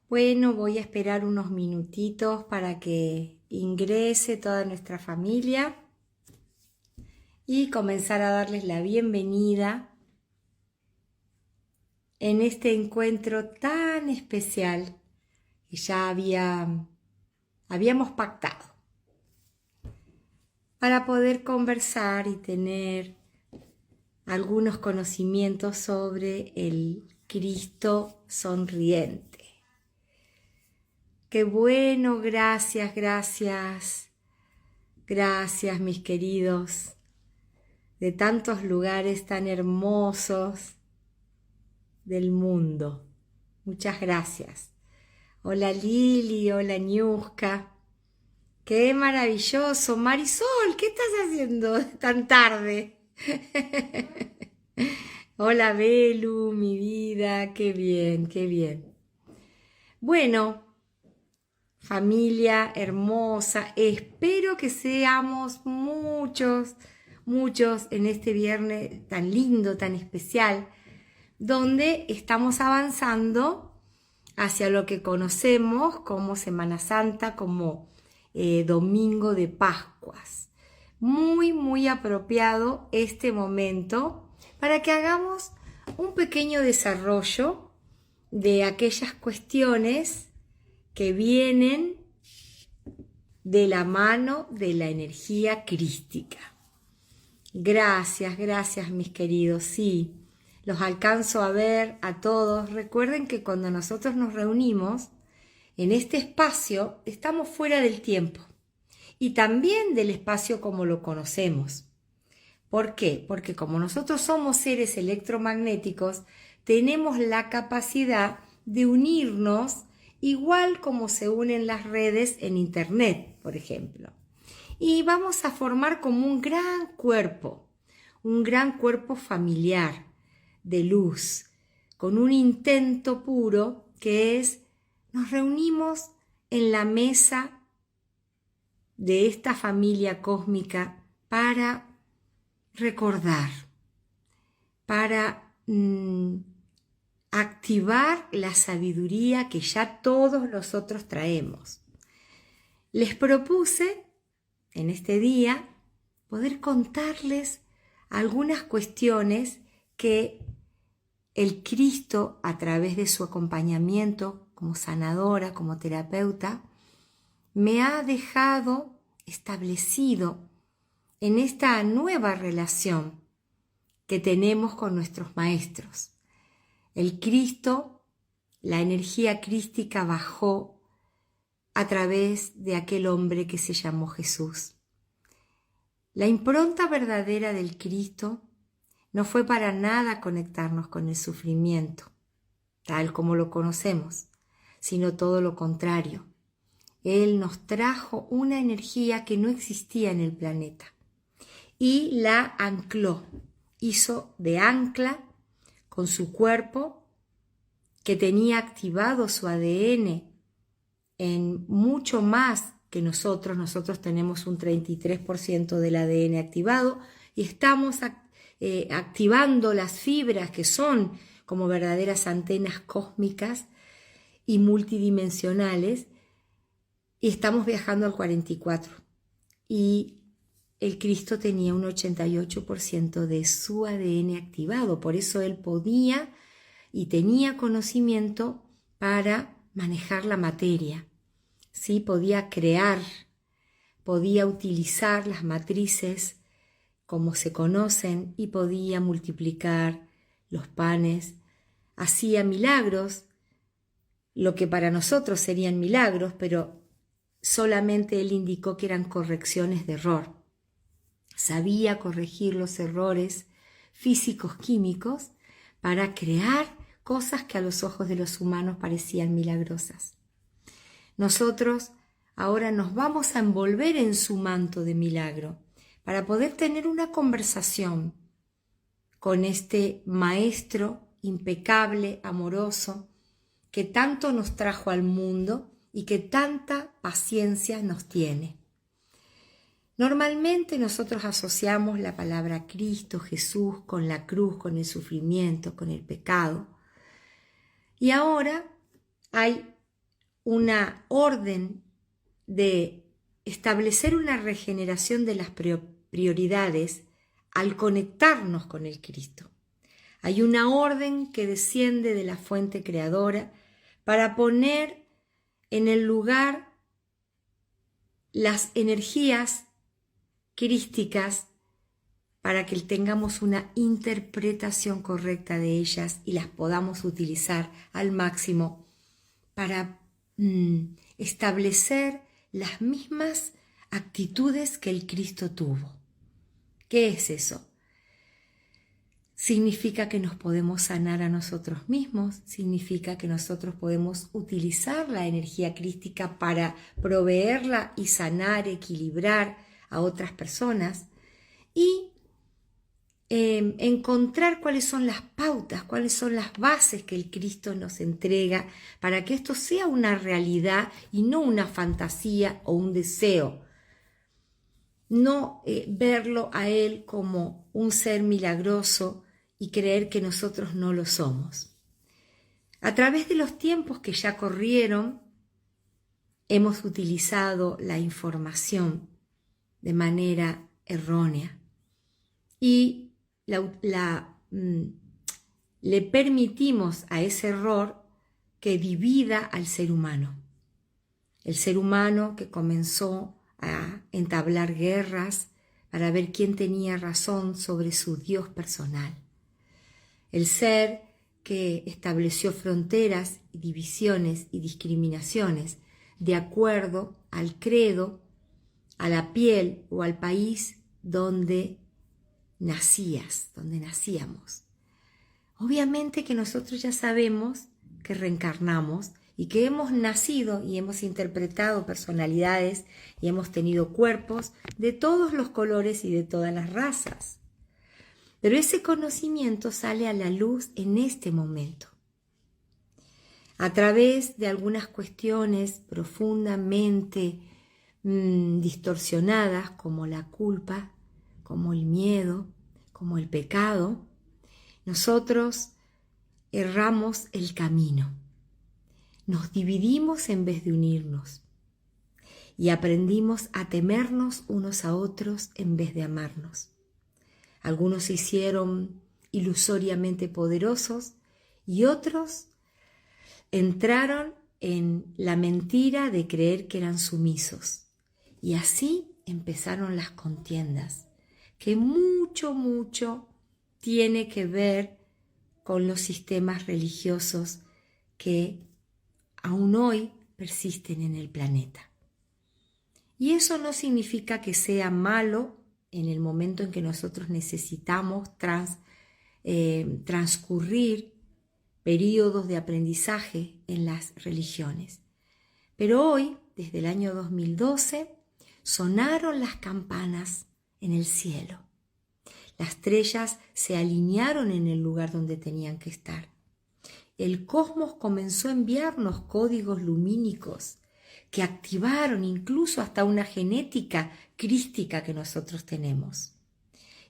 Bueno, voy a esperar unos minutitos para que ingrese toda nuestra familia y comenzar a darles la bienvenida en este encuentro tan especial que ya habíamos pactado para poder conversar y tener algunos conocimientos sobre el Cristo sonriente. Qué bueno, gracias, mis queridos, de tantos lugares tan hermosos del mundo. Muchas gracias. Hola Lili, hola Ñusca. Qué maravilloso. Marisol, ¿qué estás haciendo tan tarde? Hola Belu, mi vida, qué bien, qué bien. Bueno, familia hermosa, espero que seamos muchos en este viernes tan lindo, tan especial, donde estamos avanzando hacia lo que conocemos como Semana Santa, como Domingo de Pascuas. Muy apropiado este momento para que hagamos un pequeño desarrollo de aquellas cuestiones que vienen de la mano de la energía crística. Gracias, mis queridos. Sí, los alcanzo a ver a todos. Recuerden que cuando nosotros nos reunimos en este espacio, estamos fuera del tiempo y también del espacio como lo conocemos. ¿Por qué? Porque como nosotros somos seres electromagnéticos, tenemos la capacidad de unirnos igual como se unen las redes en Internet, por ejemplo. Y vamos a formar como un gran cuerpo familiar de luz, con un intento puro que es, nos reunimos en la mesa de esta familia cósmica para recordar, para activar la sabiduría que ya todos nosotros traemos. Les propuse en este día poder contarles algunas cuestiones que el Cristo, a través de su acompañamiento como sanadora, como terapeuta, me ha dejado establecido en esta nueva relación que tenemos con nuestros maestros. El Cristo, la energía crística bajó a través de aquel hombre que se llamó Jesús. La impronta verdadera del Cristo no fue para nada conectarnos con el sufrimiento, tal como lo conocemos, sino todo lo contrario. Él nos trajo una energía que no existía en el planeta y la ancló, hizo de ancla con su cuerpo, que tenía activado su ADN en mucho más que nosotros. Nosotros tenemos un 33% del ADN activado y estamos activando las fibras que son como verdaderas antenas cósmicas y multidimensionales, y estamos viajando al 44%. Y el Cristo tenía un 88% de su ADN activado, por eso él podía y tenía conocimiento para manejar la materia. ¿Sí? Podía crear, podía utilizar las matrices como se conocen y podía multiplicar los panes. Hacía milagros, lo que para nosotros serían milagros, pero solamente él indicó que eran correcciones de error. Sabía corregir los errores físicos, químicos, para crear cosas que a los ojos de los humanos parecían milagrosas. Nosotros ahora nos vamos a envolver en su manto de milagro para poder tener una conversación con este maestro impecable, amoroso, que tanto nos trajo al mundo y que tanta paciencia nos tiene. Normalmente nosotros asociamos la palabra Cristo, Jesús, con la cruz, con el sufrimiento, con el pecado. Y ahora hay una orden de establecer una regeneración de las prioridades al conectarnos con el Cristo. Hay una orden que desciende de la fuente creadora para poner en el lugar las energías crísticas para que tengamos una interpretación correcta de ellas y las podamos utilizar al máximo para establecer las mismas actitudes que el Cristo tuvo. ¿Qué es eso? Significa que nos podemos sanar a nosotros mismos, significa que nosotros podemos utilizar la energía crística para proveerla y sanar, equilibrar a otras personas y encontrar cuáles son las pautas, cuáles son las bases que el Cristo nos entrega para que esto sea una realidad y no una fantasía o un deseo. No verlo a Él como un ser milagroso y creer que nosotros no lo somos. A través de los tiempos que ya corrieron, hemos utilizado la información de manera errónea y le permitimos a ese error que divida al ser humano. El ser humano que comenzó a entablar guerras para ver quién tenía razón sobre su Dios personal. El ser que estableció fronteras, divisiones y discriminaciones de acuerdo al credo, a la piel o al país donde nacíamos. Obviamente que nosotros ya sabemos que reencarnamos y que hemos nacido y hemos interpretado personalidades y hemos tenido cuerpos de todos los colores y de todas las razas. Pero ese conocimiento sale a la luz en este momento, a través de algunas cuestiones profundamente distorsionadas como la culpa, como el miedo, como el pecado. Nosotros erramos el camino, nos dividimos en vez de unirnos y aprendimos a temernos unos a otros en vez de amarnos. Algunos se hicieron ilusoriamente poderosos y otros entraron en la mentira de creer que eran sumisos. Y así empezaron las contiendas, que mucho tiene que ver con los sistemas religiosos que aún hoy persisten en el planeta. Y eso no significa que sea malo en el momento en que nosotros necesitamos transcurrir periodos de aprendizaje en las religiones. Pero hoy, desde el año 2012, sonaron las campanas en el cielo. Las estrellas se alinearon en el lugar donde tenían que estar. El cosmos comenzó a enviarnos códigos lumínicos que activaron incluso hasta una genética crística que nosotros tenemos.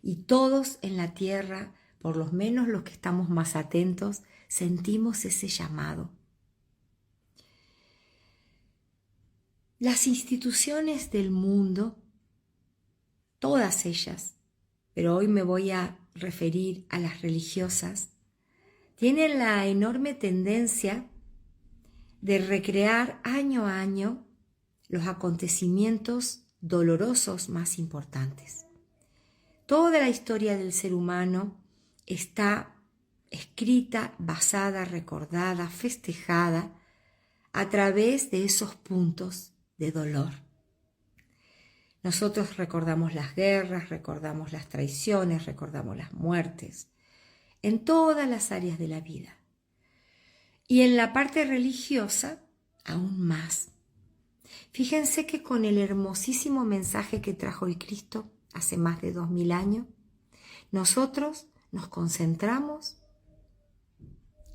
Y todos en la Tierra, por lo menos los que estamos más atentos, sentimos ese llamado. Las instituciones del mundo, todas ellas, pero hoy me voy a referir a las religiosas, tienen la enorme tendencia de recrear año a año los acontecimientos dolorosos más importantes. Toda la historia del ser humano está escrita, basada, recordada, festejada a través de esos puntos de dolor. Nosotros recordamos las guerras, recordamos las traiciones, recordamos las muertes, en todas las áreas de la vida. Y en la parte religiosa, aún más. Fíjense que con el hermosísimo mensaje que trajo el Cristo hace más de 2000 años, nosotros nos concentramos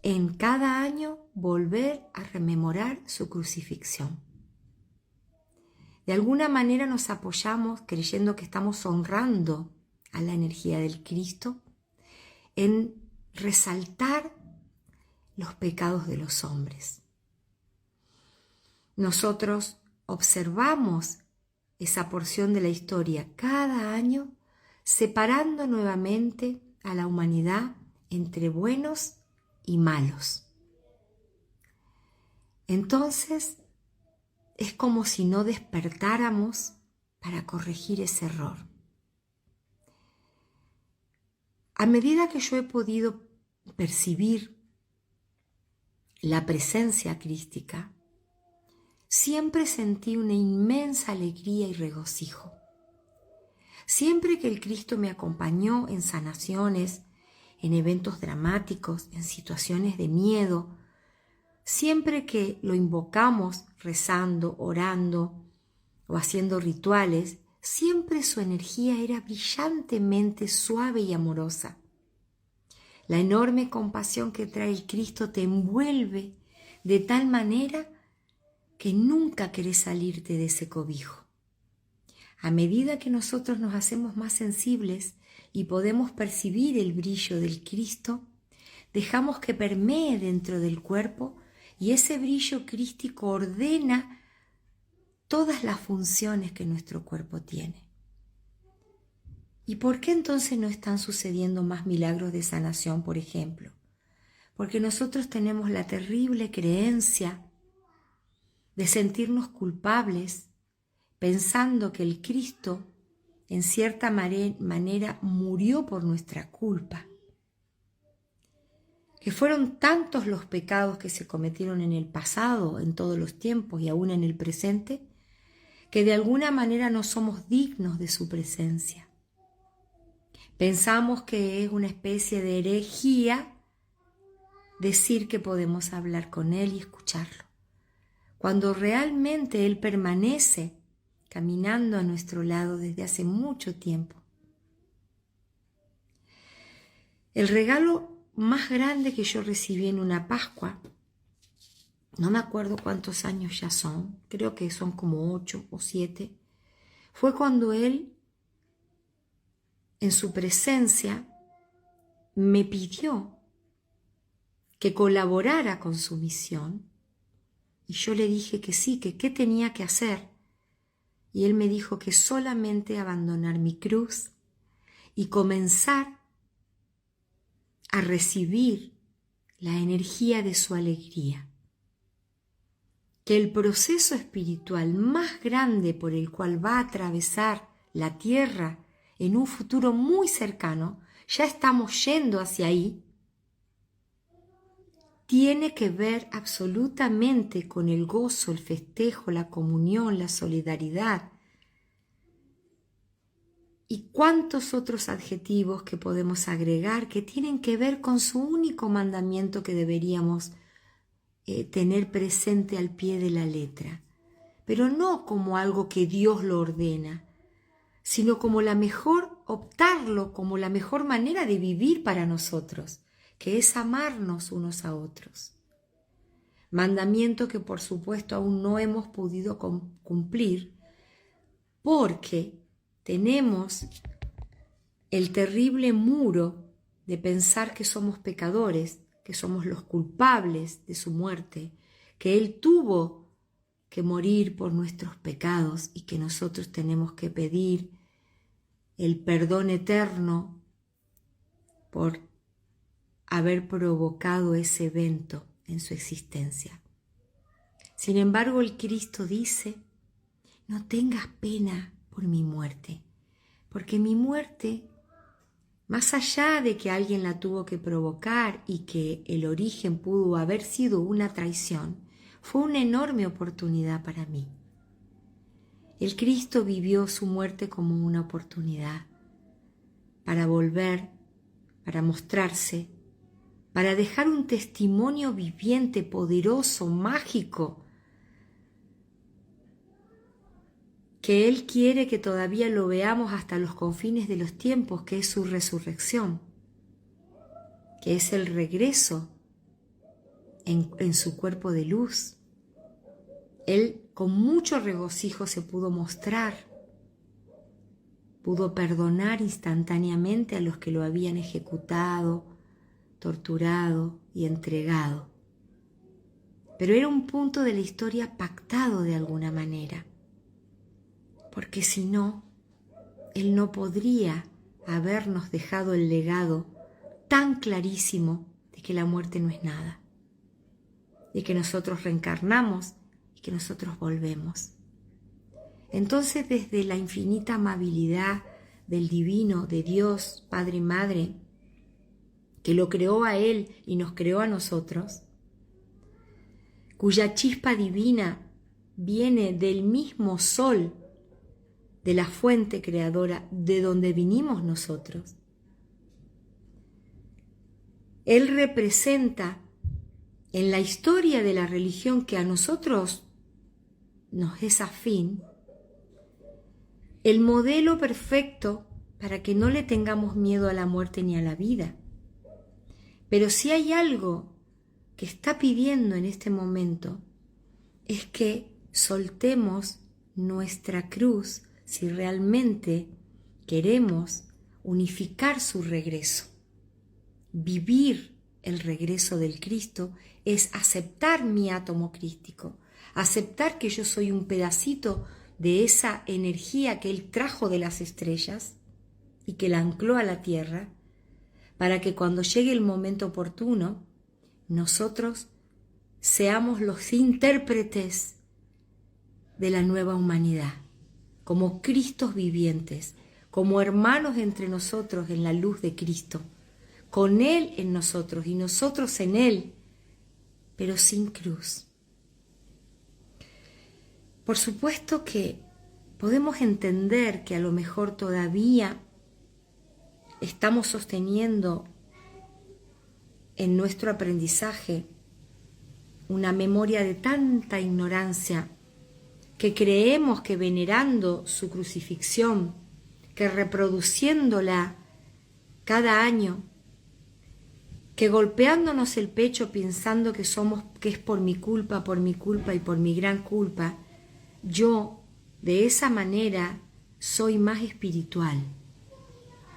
en cada año volver a rememorar su crucifixión. De alguna manera nos apoyamos creyendo que estamos honrando a la energía del Cristo en resaltar los pecados de los hombres. nosotros observamos esa porción de la historia cada año, separando nuevamente a la humanidad entre buenos y malos. Entonces, es como si no despertáramos para corregir ese error. A medida que yo he podido percibir la presencia crística, siempre sentí una inmensa alegría y regocijo. Siempre que el Cristo me acompañó en sanaciones, en eventos dramáticos, en situaciones de miedo, siempre que lo invocamos rezando, orando o haciendo rituales, siempre su energía era brillantemente suave y amorosa. La enorme compasión que trae el Cristo te envuelve de tal manera que nunca querés salirte de ese cobijo. A medida que nosotros nos hacemos más sensibles y podemos percibir el brillo del Cristo, dejamos que permee dentro del cuerpo y ese brillo crístico ordena todas las funciones que nuestro cuerpo tiene. ¿Y por qué entonces no están sucediendo más milagros de sanación, por ejemplo? Porque nosotros tenemos la terrible creencia de sentirnos culpables, pensando que el Cristo, en cierta manera, murió por nuestra culpa. Que fueron tantos los pecados que se cometieron en el pasado, en todos los tiempos y aún en el presente, que de alguna manera no somos dignos de su presencia. Pensamos que es una especie de herejía decir que podemos hablar con Él y escucharlo, cuando realmente Él permanece caminando a nuestro lado desde hace mucho tiempo. El regalo más grande que yo recibí en una Pascua, no me acuerdo cuántos años ya son, creo que son como 8 o 7, fue cuando Él, en su presencia, me pidió que colaborara con su misión, y yo le dije que sí, que qué tenía que hacer, y Él me dijo que solamente abandonar mi cruz y comenzar a recibir la energía de su alegría. Que el proceso espiritual más grande por el cual va a atravesar la tierra en un futuro muy cercano, ya estamos yendo hacia ahí, tiene que ver absolutamente con el gozo, el festejo, la comunión, la solidaridad y cuántos otros adjetivos que podemos agregar que tienen que ver con su único mandamiento que deberíamos tener presente al pie de la letra, pero no como algo que Dios lo ordena, sino como optarlo como la mejor manera de vivir para nosotros, que es amarnos unos a otros. Mandamiento que por supuesto aún no hemos podido cumplir porque tenemos el terrible muro de pensar que somos pecadores, que somos los culpables de su muerte, que Él tuvo que morir por nuestros pecados y que nosotros tenemos que pedir el perdón eterno por haber provocado ese evento en su existencia. Sin embargo, el Cristo dice, no tengas pena por mi muerte, porque mi muerte, más allá de que alguien la tuvo que provocar y que el origen pudo haber sido una traición, fue una enorme oportunidad para mí. El Cristo vivió su muerte como una oportunidad para volver, para mostrarse, para dejar un testimonio viviente, poderoso, mágico, que Él quiere que todavía lo veamos hasta los confines de los tiempos, que es su resurrección, que es el regreso en su cuerpo de luz. Él con mucho regocijo se pudo mostrar, pudo perdonar instantáneamente a los que lo habían ejecutado, torturado y entregado. pero era un punto de la historia pactado de alguna manera, porque si no, Él no podría habernos dejado el legado tan clarísimo de que la muerte no es nada, de que nosotros reencarnamos y que nosotros volvemos. Entonces, desde la infinita amabilidad del divino, de Dios, Padre y Madre, que lo creó a Él y nos creó a nosotros, cuya chispa divina viene del mismo sol, de la fuente creadora de donde vinimos nosotros. Él representa en la historia de la religión que a nosotros nos es afín, el modelo perfecto para que no le tengamos miedo a la muerte ni a la vida. Pero si hay algo que está pidiendo en este momento, es que soltemos nuestra cruz si realmente queremos unificar su regreso. Vivir el regreso del Cristo es aceptar mi átomo crístico, aceptar que yo soy un pedacito de esa energía que Él trajo de las estrellas y que la ancló a la tierra, para que cuando llegue el momento oportuno, nosotros seamos los intérpretes de la nueva humanidad, como Cristos vivientes, como hermanos entre nosotros en la luz de Cristo, con Él en nosotros y nosotros en Él, pero sin cruz. Por supuesto que podemos entender que a lo mejor todavía estamos sosteniendo en nuestro aprendizaje una memoria de tanta ignorancia que creemos que venerando su crucifixión, que reproduciéndola cada año, que golpeándonos el pecho pensando que es por mi culpa y por mi gran culpa, yo de esa manera soy más espiritual,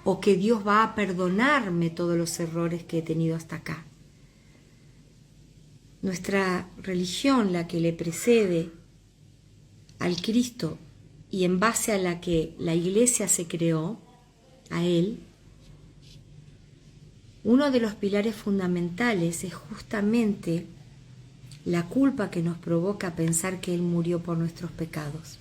o que Dios va a perdonarme todos los errores que he tenido hasta acá. Nuestra religión, la que le precede al Cristo y en base a la que la Iglesia se creó, a Él, uno de los pilares fundamentales es justamente la culpa que nos provoca pensar que Él murió por nuestros pecados.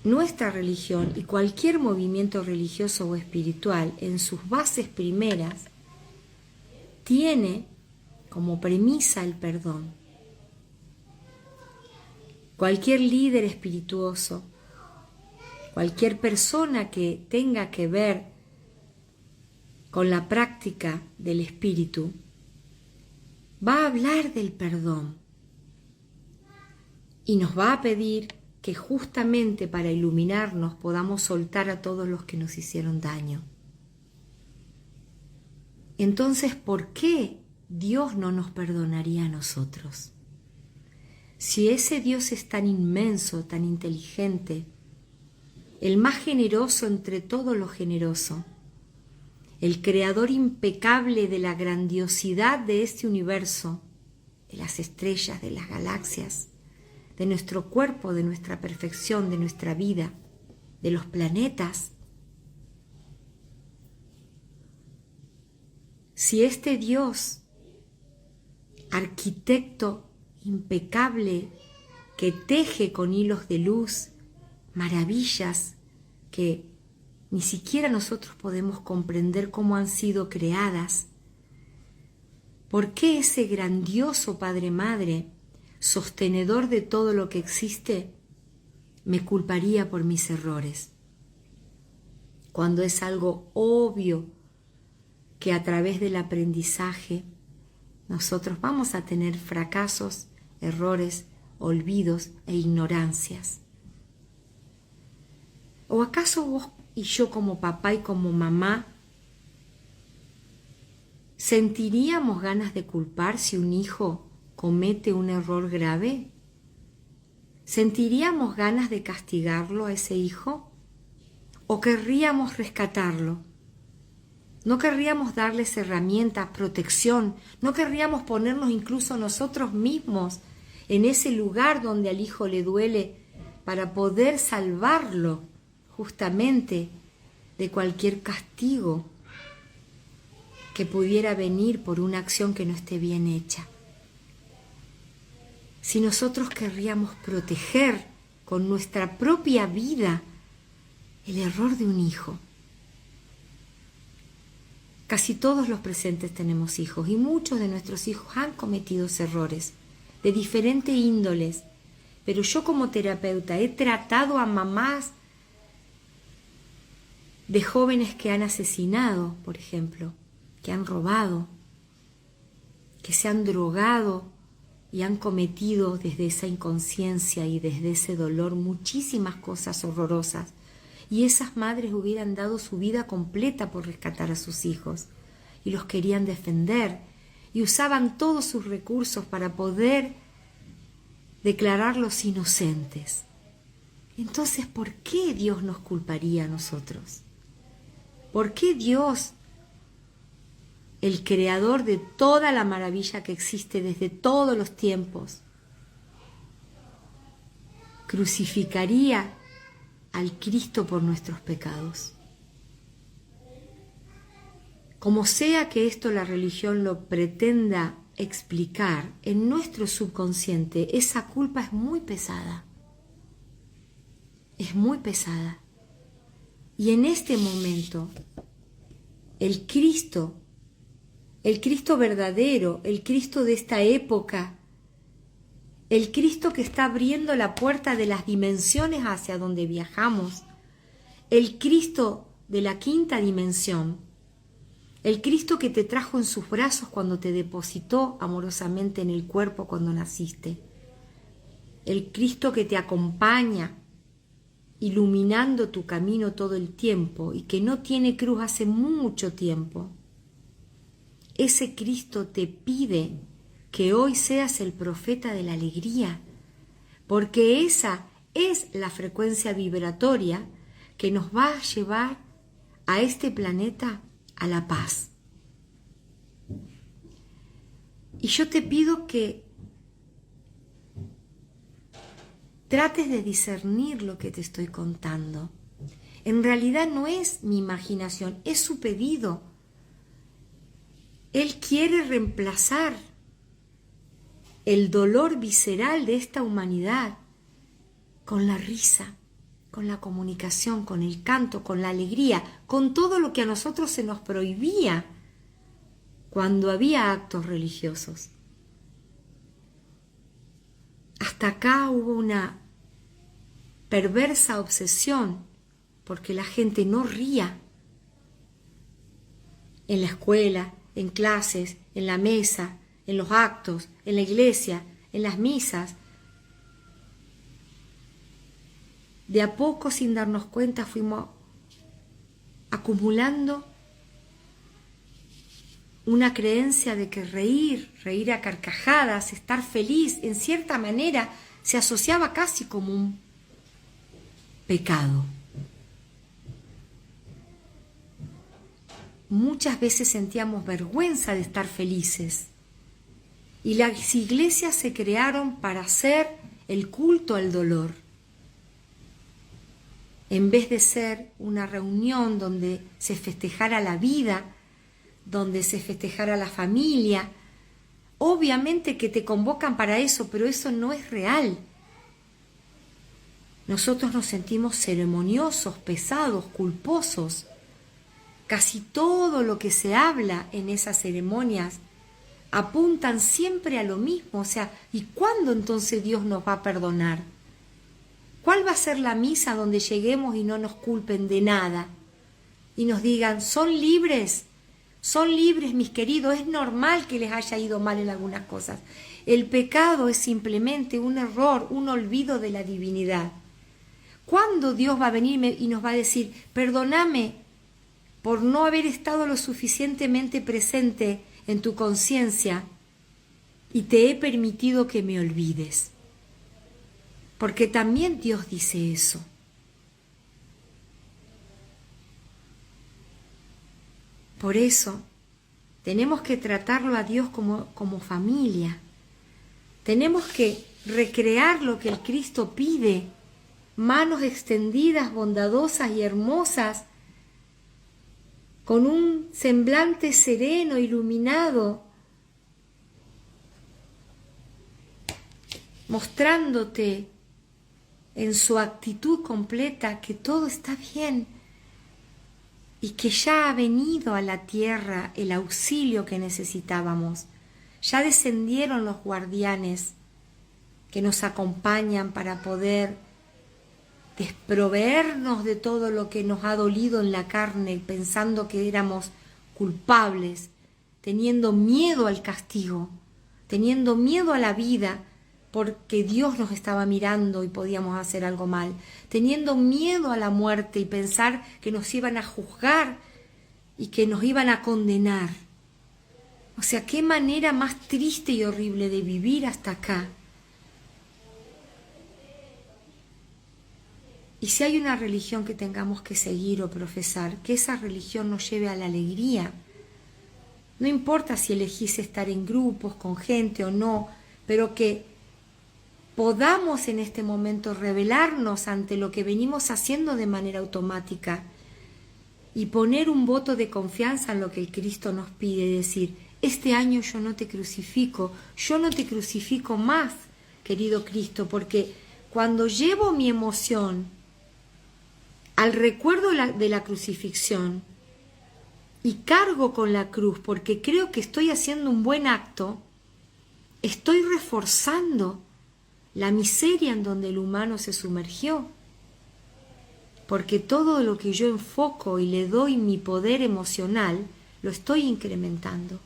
Nuestra religión y cualquier movimiento religioso o espiritual en sus bases primeras tiene como premisa el perdón. Cualquier líder espirituoso, cualquier persona que tenga que ver con la práctica del espíritu, va a hablar del perdón y nos va a pedir que justamente para iluminarnos podamos soltar a todos los que nos hicieron daño. Entonces, ¿por qué Dios no nos perdonaría a nosotros? Si ese Dios es tan inmenso, tan inteligente, el más generoso entre todo lo generoso, el creador impecable de la grandiosidad de este universo, de las estrellas, de las galaxias, de nuestro cuerpo, de nuestra perfección, de nuestra vida, de los planetas. Si este Dios, arquitecto impecable, que teje con hilos de luz maravillas que ni siquiera nosotros podemos comprender cómo han sido creadas, ¿por qué ese grandioso Padre Madre, sostenedor de todo lo que existe, me culparía por mis errores? Cuando es algo obvio que a través del aprendizaje nosotros vamos a tener fracasos, errores, olvidos e ignorancias. ¿O acaso vos y yo como papá y como mamá sentiríamos ganas de culpar si un hijo comete un error grave? ¿Sentiríamos ganas de castigarlo a ese hijo? ¿O querríamos rescatarlo? No querríamos darles herramientas, protección, no querríamos ponernos incluso nosotros mismos en ese lugar donde al hijo le duele para poder salvarlo justamente de cualquier castigo que pudiera venir por una acción que no esté bien hecha. Si nosotros querríamos proteger con nuestra propia vida el error de un hijo. Casi todos los presentes tenemos hijos y muchos de nuestros hijos han cometido errores de diferentes índoles, pero yo como terapeuta he tratado a mamás de jóvenes que han asesinado, por ejemplo, que han robado, que se han drogado y han cometido desde esa inconsciencia y desde ese dolor muchísimas cosas horrorosas. Y esas madres hubieran dado su vida completa por rescatar a sus hijos y los querían defender y usaban todos sus recursos para poder declararlos inocentes. Entonces, ¿por qué Dios nos culparía a nosotros? ¿Por qué Dios, el creador de toda la maravilla que existe desde todos los tiempos, crucificaría al Cristo por nuestros pecados? Como sea que esto la religión lo pretenda explicar, en nuestro subconsciente esa culpa es muy pesada. Es muy pesada. Y en este momento, el Cristo verdadero, el Cristo de esta época, el Cristo que está abriendo la puerta de las dimensiones hacia donde viajamos, el Cristo de la quinta dimensión, el Cristo que te trajo en sus brazos cuando te depositó amorosamente en el cuerpo cuando naciste, el Cristo que te acompaña iluminando tu camino todo el tiempo y que no tiene cruz hace mucho tiempo. Ese Cristo te pide que hoy seas el profeta de la alegría, porque esa es la frecuencia vibratoria que nos va a llevar a este planeta a la paz. Y yo te pido que trates de discernir lo que te estoy contando. En realidad no es mi imaginación, es su pedido. Él quiere reemplazar el dolor visceral de esta humanidad con la risa, con la comunicación, con el canto, con la alegría, con todo lo que a nosotros se nos prohibía cuando había actos religiosos. Hasta acá hubo una perversa obsesión porque la gente no ría en la escuela, en clases, en la mesa, en los actos, en la iglesia, en las misas. De a poco, sin darnos cuenta, fuimos acumulando una creencia de que reír a carcajadas, estar feliz, en cierta manera, se asociaba casi como un pecado. Muchas veces sentíamos vergüenza de estar felices. Y las iglesias se crearon para hacer el culto al dolor. En vez de ser una reunión donde se festejara la vida, donde se festejara la familia, obviamente que te convocan para eso, pero eso no es real. Nosotros nos sentimos ceremoniosos, pesados, culposos. Casi todo lo que se habla en esas ceremonias apuntan siempre a lo mismo. O sea, ¿y cuándo entonces Dios nos va a perdonar? ¿Cuál va a ser la misa donde lleguemos y no nos culpen de nada? Y nos digan, son libres mis queridos, es normal que les haya ido mal en algunas cosas. El pecado es simplemente un error, un olvido de la divinidad. ¿Cuándo Dios va a venir y nos va a decir, perdóname por no haber estado lo suficientemente presente en tu conciencia y te he permitido que me olvides? Porque también Dios dice eso. Por eso tenemos que tratarlo a Dios como familia. Tenemos que recrear lo que el Cristo pide, manos extendidas, bondadosas y hermosas, con un semblante sereno, iluminado, mostrándote en su actitud completa que todo está bien y que ya ha venido a la tierra el auxilio que necesitábamos. Ya descendieron los guardianes que nos acompañan para poder desproveernos de todo lo que nos ha dolido en la carne, pensando que éramos culpables, teniendo miedo al castigo, teniendo miedo a la vida, porque Dios nos estaba mirando y podíamos hacer algo mal, teniendo miedo a la muerte y pensar que nos iban a juzgar y que nos iban a condenar. O sea, qué manera más triste y horrible de vivir hasta acá. Y si hay una religión que tengamos que seguir o profesar, que esa religión nos lleve a la alegría. No importa si elegís estar en grupos, con gente o no, pero que podamos en este momento rebelarnos ante lo que venimos haciendo de manera automática y poner un voto de confianza en lo que el Cristo nos pide, decir, este año yo no te crucifico más, querido Cristo, porque cuando llevo mi emoción al recuerdo de la crucifixión y cargo con la cruz porque creo que estoy haciendo un buen acto, estoy reforzando la miseria en donde el humano se sumergió, porque todo lo que yo enfoco y le doy mi poder emocional, lo estoy incrementando.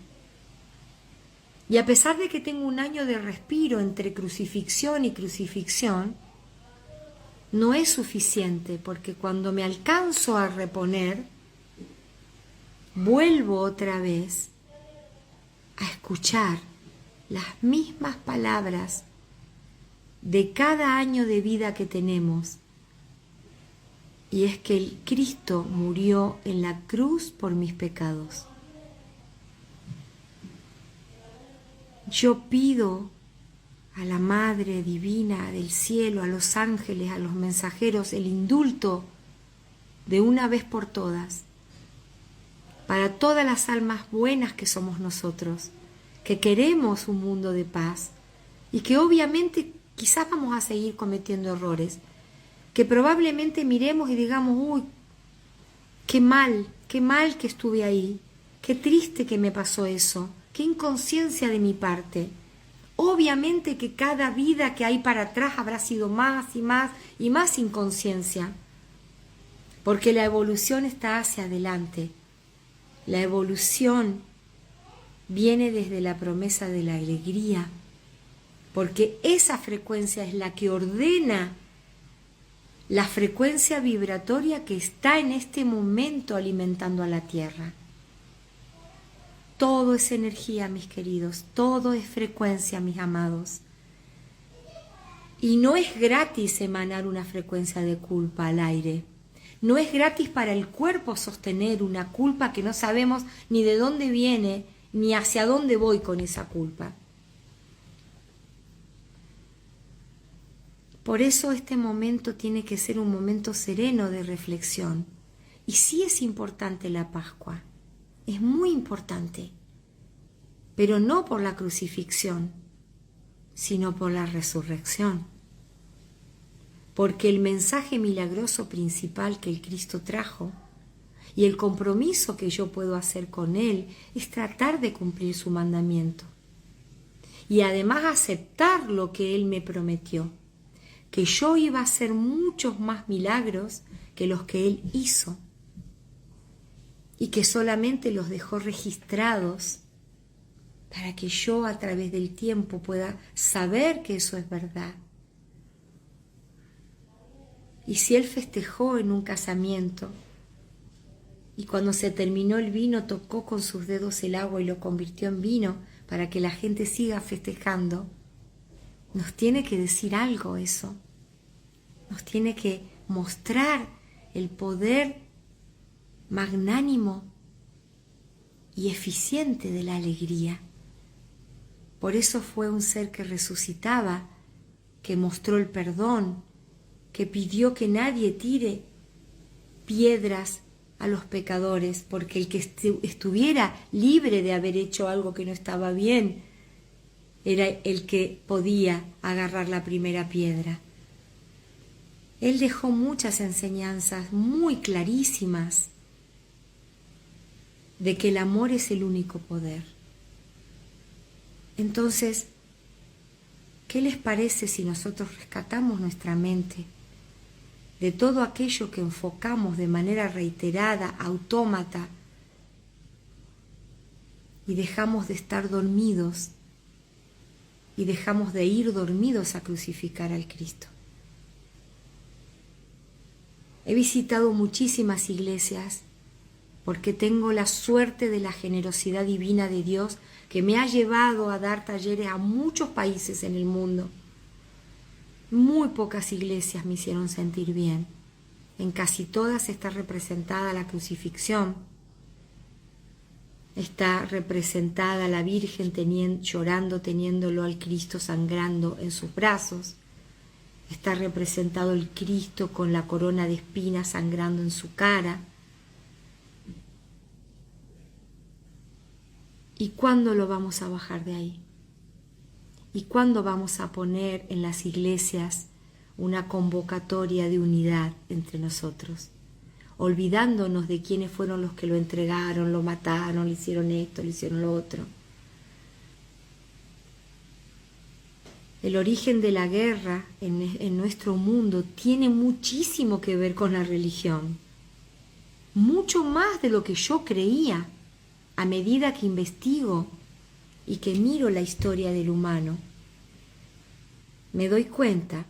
Y a pesar de que tengo un año de respiro entre crucifixión y crucifixión, no es suficiente, porque cuando me alcanzo a reponer, vuelvo otra vez a escuchar las mismas palabras de cada año de vida que tenemos, y es que el Cristo murió en la cruz por mis pecados. Yo pido a la Madre Divina del cielo, a los ángeles, a los mensajeros, el indulto de una vez por todas, para todas las almas buenas que somos nosotros, que queremos un mundo de paz y que obviamente quizás vamos a seguir cometiendo errores, que probablemente miremos y digamos, uy, qué mal que estuve ahí, qué triste que me pasó eso, qué inconsciencia de mi parte. Obviamente que cada vida que hay para atrás habrá sido más y más y más inconsciencia, porque la evolución está hacia adelante. La evolución viene desde la promesa de la alegría, porque esa frecuencia es la que ordena la frecuencia vibratoria que está en este momento alimentando a la Tierra. Todo es energía, mis queridos, todo es frecuencia, mis amados. Y no es gratis emanar una frecuencia de culpa al aire. No es gratis para el cuerpo sostener una culpa que no sabemos ni de dónde viene, ni hacia dónde voy con esa culpa. Por eso este momento tiene que ser un momento sereno de reflexión. Y sí es importante la Pascua, es muy importante, pero no por la crucifixión, sino por la resurrección. Porque el mensaje milagroso principal que el Cristo trajo y el compromiso que yo puedo hacer con Él es tratar de cumplir su mandamiento. Y además aceptar lo que Él me prometió, que yo iba a hacer muchos más milagros que los que Él hizo y que solamente los dejó registrados para que yo a través del tiempo pueda saber que eso es verdad. Y si Él festejó en un casamiento y cuando se terminó el vino tocó con sus dedos el agua y lo convirtió en vino para que la gente siga festejando, nos tiene que decir algo eso. Nos tiene que mostrar el poder magnánimo y eficiente de la alegría. Por eso fue un ser que resucitaba, que mostró el perdón, que pidió que nadie tire piedras a los pecadores, porque el que estuviera libre de haber hecho algo que no estaba bien era el que podía agarrar la primera piedra. Él dejó muchas enseñanzas muy clarísimas de que el amor es el único poder. Entonces, ¿qué les parece si nosotros rescatamos nuestra mente de todo aquello que enfocamos de manera reiterada, autómata, y dejamos de estar dormidos y dejamos de ir dormidos a crucificar al Cristo? He visitado muchísimas iglesias porque tengo la suerte de la generosidad divina de Dios que me ha llevado a dar talleres a muchos países en el mundo. Muy pocas iglesias me hicieron sentir bien. En casi todas está representada la crucifixión. Está representada la Virgen llorando, teniéndolo al Cristo sangrando en sus brazos. Está representado el Cristo con la corona de espinas sangrando en su cara. ¿Y cuándo lo vamos a bajar de ahí? ¿Y cuándo vamos a poner en las iglesias una convocatoria de unidad entre nosotros? Olvidándonos de quiénes fueron los que lo entregaron, lo mataron, le hicieron esto, le hicieron lo otro. El origen de la guerra en nuestro mundo tiene muchísimo que ver con la religión. Mucho más de lo que yo creía a medida que investigo y que miro la historia del humano. Me doy cuenta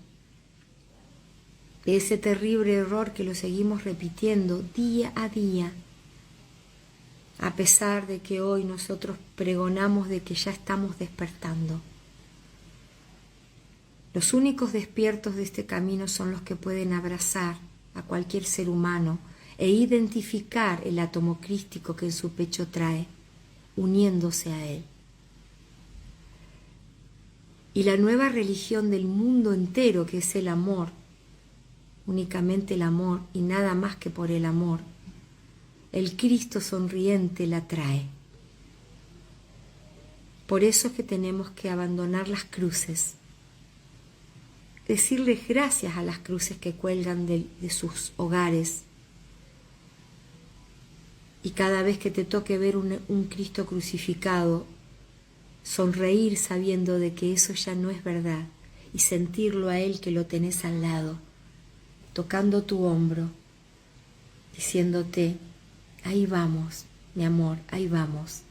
de ese terrible error que lo seguimos repitiendo día a día, a pesar de que hoy nosotros pregonamos de que ya estamos despertando. Los únicos despiertos de este camino son los que pueden abrazar a cualquier ser humano e identificar el átomo crístico que en su pecho trae, uniéndose a él. Y la nueva religión del mundo entero, que es el amor, únicamente el amor y nada más que por el amor, el Cristo sonriente la trae. Por eso es que tenemos que abandonar las cruces, decirles gracias a las cruces que cuelgan de sus hogares. Y cada vez que te toque ver un Cristo crucificado, sonreír sabiendo de que eso ya no es verdad y sentirlo a Él que lo tenés al lado, tocando tu hombro, diciéndote, ahí vamos, mi amor, ahí vamos.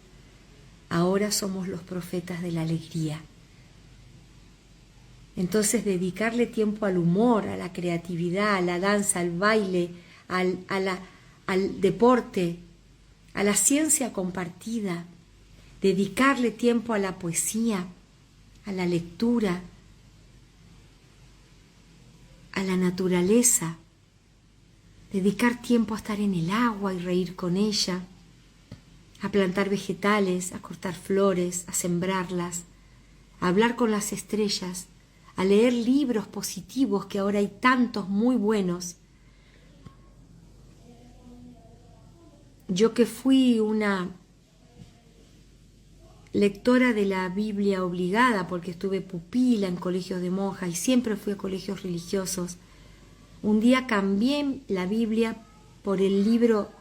Ahora somos los profetas de la alegría. Entonces dedicarle tiempo al humor, a la creatividad, a la danza, al baile, al deporte, a la ciencia compartida, dedicarle tiempo a la poesía, a la lectura, a la naturaleza, dedicar tiempo a estar en el agua y reír con ella, a plantar vegetales, a cortar flores, a sembrarlas, a hablar con las estrellas, a leer libros positivos, que ahora hay tantos muy buenos. Yo que fui una lectora de la Biblia obligada, porque estuve pupila en colegios de monjas y siempre fui a colegios religiosos, un día cambié la Biblia por el libro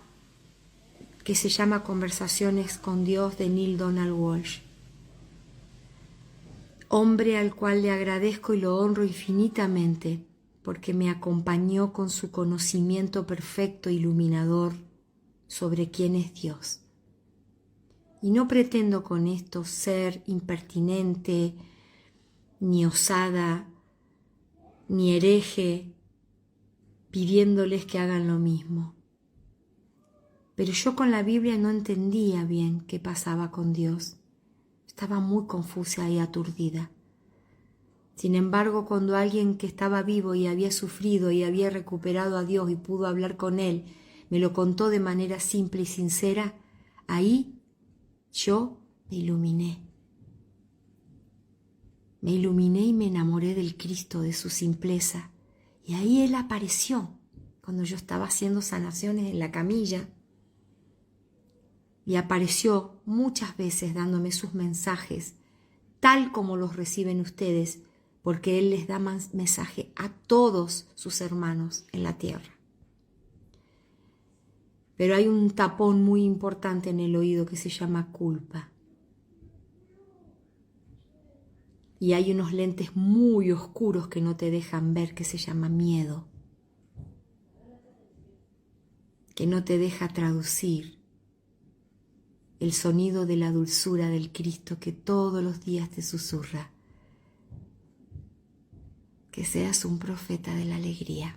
que se llama Conversaciones con Dios de Neale Donald Walsch. Hombre al cual le agradezco y lo honro infinitamente, porque me acompañó con su conocimiento perfecto e iluminador sobre quién es Dios. Y no pretendo con esto ser impertinente, ni osada, ni hereje, pidiéndoles que hagan lo mismo. Pero yo con la Biblia no entendía bien qué pasaba con Dios. Estaba muy confusa y aturdida. Sin embargo, cuando alguien que estaba vivo y había sufrido y había recuperado a Dios y pudo hablar con Él, me lo contó de manera simple y sincera, ahí yo me iluminé. Me iluminé y me enamoré del Cristo, de su simpleza. Y ahí Él apareció cuando yo estaba haciendo sanaciones en la camilla. Y apareció muchas veces dándome sus mensajes, tal como los reciben ustedes, porque Él les da mensaje a todos sus hermanos en la tierra. Pero hay un tapón muy importante en el oído que se llama culpa. Y hay unos lentes muy oscuros que no te dejan ver que se llama miedo, que no te deja traducir el sonido de la dulzura del Cristo que todos los días te susurra. Que seas un profeta de la alegría.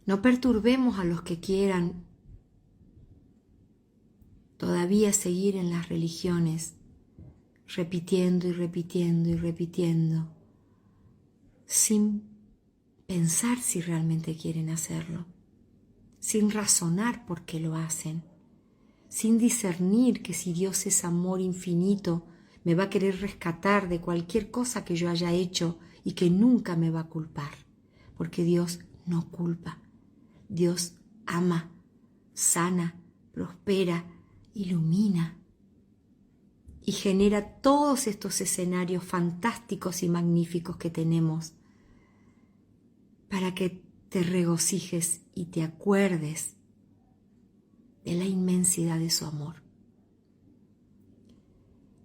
No perturbemos a los que quieran todavía seguir en las religiones, repitiendo y repitiendo y repitiendo, sin pensar si realmente quieren hacerlo, sin razonar por qué lo hacen, sin discernir que si Dios es amor infinito, me va a querer rescatar de cualquier cosa que yo haya hecho y que nunca me va a culpar, porque Dios no culpa. Dios ama, sana, prospera, ilumina y genera todos estos escenarios fantásticos y magníficos que tenemos para que te regocijes y te acuerdes de la inmensidad de su amor.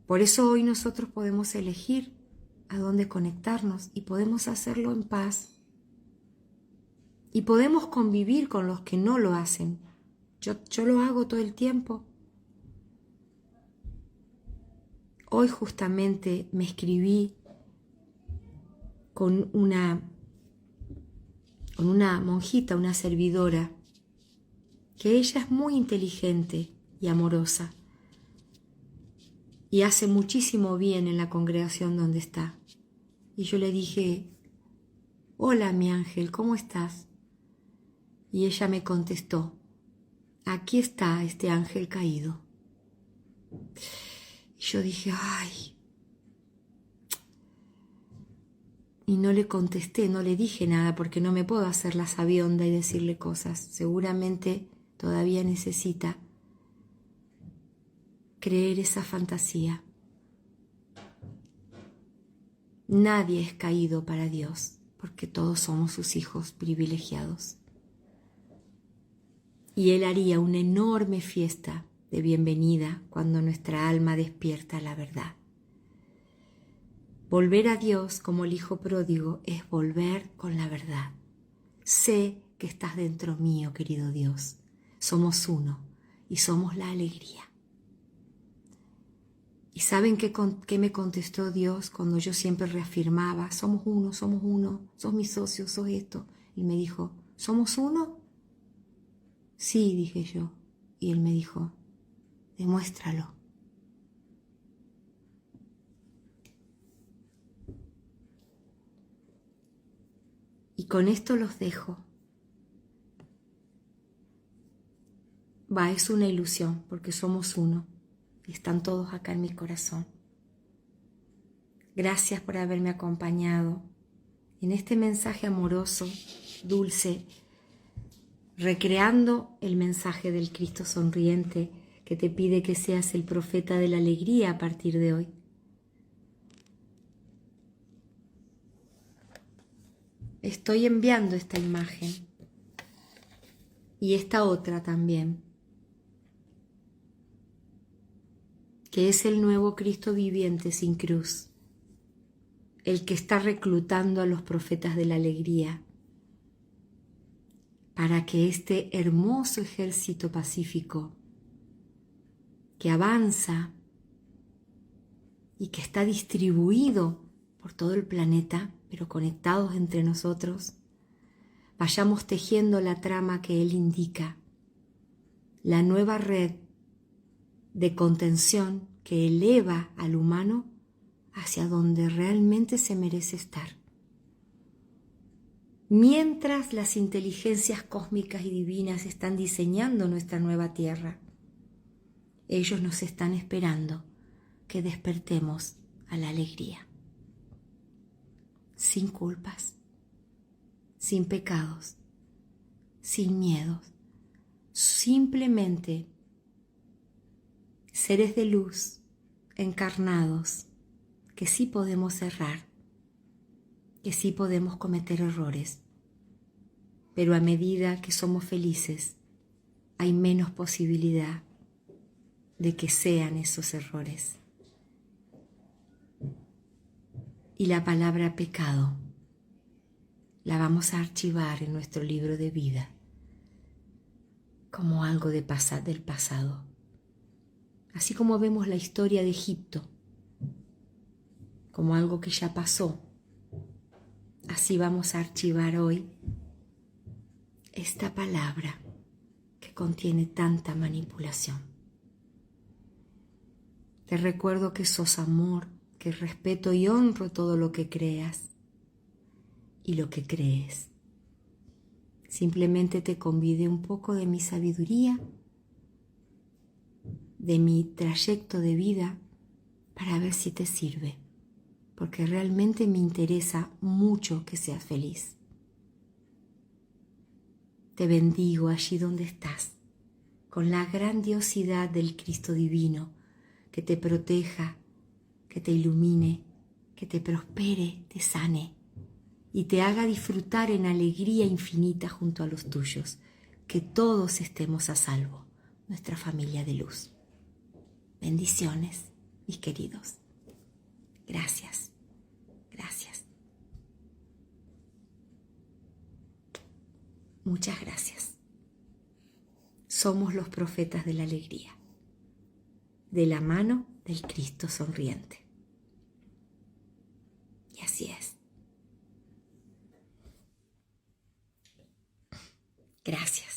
Por eso hoy nosotros podemos elegir a dónde conectarnos y podemos hacerlo en paz. Y podemos convivir con los que no lo hacen. Yo lo hago todo el tiempo. Hoy justamente me escribí con una monjita, una servidora, que ella es muy inteligente y amorosa y hace muchísimo bien en la congregación donde está. Y yo le dije, hola mi ángel, ¿cómo estás? Y ella me contestó, aquí está este ángel caído. Y yo dije, ay. Y no le contesté, no le dije nada porque no me puedo hacer la sabionda y decirle cosas. Seguramente todavía necesita creer esa fantasía. Nadie es caído para Dios porque todos somos sus hijos privilegiados. Y Él haría una enorme fiesta de bienvenida cuando nuestra alma despierta la verdad. Volver a Dios como el hijo pródigo es volver con la verdad. Sé que estás dentro mío, querido Dios. Somos uno y somos la alegría. ¿Y saben qué me contestó Dios cuando yo siempre reafirmaba, somos uno, sos mi socio, sos esto? Y me dijo, ¿somos uno? Sí, dije yo. Y Él me dijo, demuéstralo. Y con esto los dejo. Es una ilusión porque somos uno y están todos acá en mi corazón. Gracias por haberme acompañado en este mensaje amoroso, dulce, recreando el mensaje del Cristo sonriente que te pide que seas el profeta de la alegría a partir de hoy. Estoy enviando esta imagen y esta otra también, que es el nuevo Cristo viviente sin cruz, el que está reclutando a los profetas de la alegría para que este hermoso ejército pacífico que avanza y que está distribuido por todo el planeta, pero conectados entre nosotros, vayamos tejiendo la trama que Él indica, la nueva red de contención que eleva al humano hacia donde realmente se merece estar. Mientras las inteligencias cósmicas y divinas están diseñando nuestra nueva tierra, Ellos nos están esperando que despertemos a la alegría, sin culpas, sin pecados, sin miedos, simplemente seres de luz encarnados, que sí podemos errar, que sí podemos cometer errores, pero a medida que somos felices, hay menos posibilidad de que sean esos errores. Y la palabra pecado la vamos a archivar en nuestro libro de vida como algo del pasado. Así como vemos la historia de Egipto como algo que ya pasó, así vamos a archivar hoy esta palabra que contiene tanta manipulación. Te recuerdo que sos amor, que respeto y honro todo lo que creas y lo que crees. Simplemente te convidé un poco de mi sabiduría, de mi trayecto de vida, para ver si te sirve, porque realmente me interesa mucho que seas feliz. Te bendigo allí donde estás, con la grandiosidad del Cristo divino, que te proteja, que te ilumine, que te prospere, te sane y te haga disfrutar en alegría infinita junto a los tuyos, que todos estemos a salvo, nuestra familia de luz. Bendiciones, mis queridos. Gracias, gracias. Muchas gracias. Somos los profetas de la alegría, de la mano del Cristo sonriente. Y así es. Gracias.